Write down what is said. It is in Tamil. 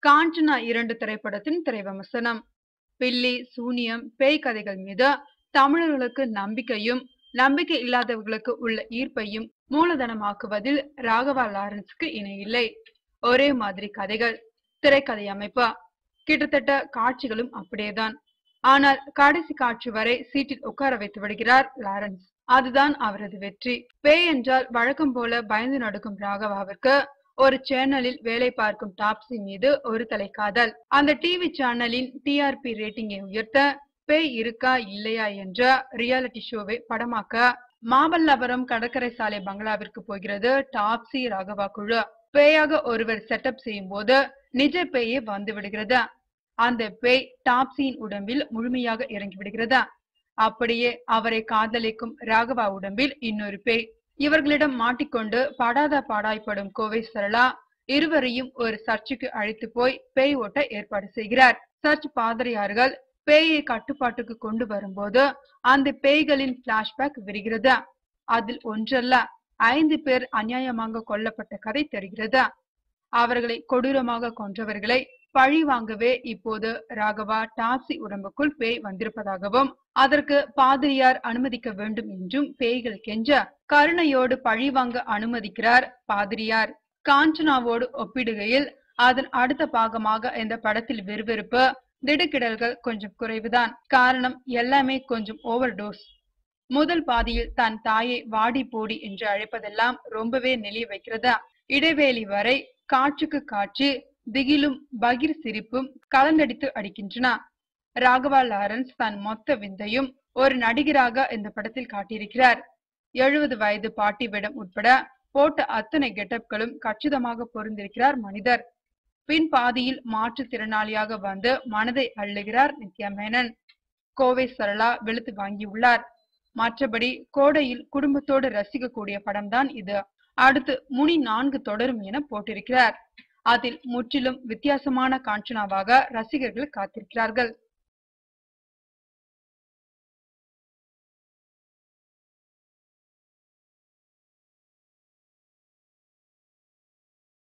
காஞ்சனா 2 திரைப்படத்தின் திரைவிமர்சனம். பில்லி, சூனியம், பேய் கதைகள் மீது தமிழர்களுக்கு நம்பிக்கையும் நம்பிக்கை இல்லாதவர்களுக்கு உள்ள ஈர்ப்பையும் மூலதனமாக்குவதில் ராகவா லாரன்ஸ்க்கு இணையில்லை. ஒரே மாதிரி கதைகள், திரைக்கதை அமைப்பு, கிட்டத்தட்ட காட்சிகளும் அப்படியேதான். ஆனால் கடைசி காட்சி வரை சீட்டில் உட்கார வைத்து விடுகிறார் லாரன்ஸ். அதுதான் அவரது வெற்றி. பேய் என்றால் வழக்கம் போல பயந்து நடுக்கும் ராகவாவிற்கு ஒரு சேனலில் வேலை பார்க்கும் டாப்சி மீது ஒரு தலைக்காதல். அந்த டிவி சேனலின் டிஆர்பி ரேட்டிங்கை உயர்த்த பேய் இருக்கா இல்லையா என்ற ரியாலிட்டி ஷோவை படமாக்க மாமல்லபுரம் கடற்கரை சாலை பங்களாவிற்கு போகிறது டாப்சி ராகவா குழு. பேயாக ஒருவர் செட்டப் செய்யும் போது நிஜ பேயே வந்து விடுகிறது. அந்த பேய் டாப்சியின் உடம்பில் முழுமையாக இறங்கி விடுகிறது. அப்படியே அவரை காதலிக்கும் ராகவா உடம்பில் இன்னொரு பேய். இவர்களிடம் மாட்டிக்கொண்டு படாத பாடாய்ப்படும் கோவை சரளா இருவரையும் ஒரு சர்ச்சுக்கு அழைத்து போய் பேய் ஓட்ட ஏற்பாடு செய்கிறார். சர்ச் பாதிரியார்கள் பேயை கட்டுப்பாட்டுக்கு கொண்டு வரும்போது அந்த பேய்களின் பிளாஷ்பேக் விரிகிறது. அதில் ஒன்றல்ல 5 பேர் அநியாயமாக கொல்லப்பட்ட கதை தெரிகிறது. அவர்களை கொடூரமாக கொன்றவர்களை பழி வாங்கவே இப்போது ராகவா டாப்சி உடம்புக்குள் பேய் வந்திருப்பதாகவும் அதற்கு பாதிரியார் அனுமதிக்க வேண்டும் என்றும் பேய்கள் கெஞ்ச கருணையோடு பழி வாங்க அனுமதிக்கிறார் பாதிரியார். காஞ்சனாவோடு ஒப்பிடுகையில் அதன் அடுத்த பாகமாக இந்த படத்தில் விறுவிறுப்பு, திடுக்கிடல்கள் கொஞ்சம் குறைவுதான். காரணம் எல்லாமே கொஞ்சம் ஓவர் டோஸ். முதல் பாதியில் தன் தாயை வாடி போடி என்று அழைப்பதெல்லாம் ரொம்பவே நெளிய வைக்கிறதா. இடைவேளை வரை காட்சிக்கு காட்சி திகிலும் பகிர் சிரிப்பும் கலந்தடித்து அடிக்கின்றன. ராகவா லாரன்ஸ் தன் மொத்த விந்தையும் ஒரு நடிகராக இந்த படத்தில் காட்டியிருக்கிறார். 70 வயது பாட்டி வேடம் உட்பட போட்ட அத்தனை கெட்டப்களும் கச்சிதமாக பொருந்திருக்கிறார் மனிதர். பின் பாதியில் மாற்றுத்திறனாளியாக வந்து மனதை அள்ளுகிறார் நித்யா மேனன். கோவை சரளா வெளுத்து வாங்கியுள்ளார். மற்றபடி கோடையில் குடும்பத்தோடு ரசிக்கக்கூடிய படம்தான் இது. அடுத்து முனி 4 தொடரும் என போட்டிருக்கிறார். அதில் முற்றிலும் வித்தியாசமான காஞ்சனாவாக ரசிகர்கள் காத்திருக்கிறார்கள்.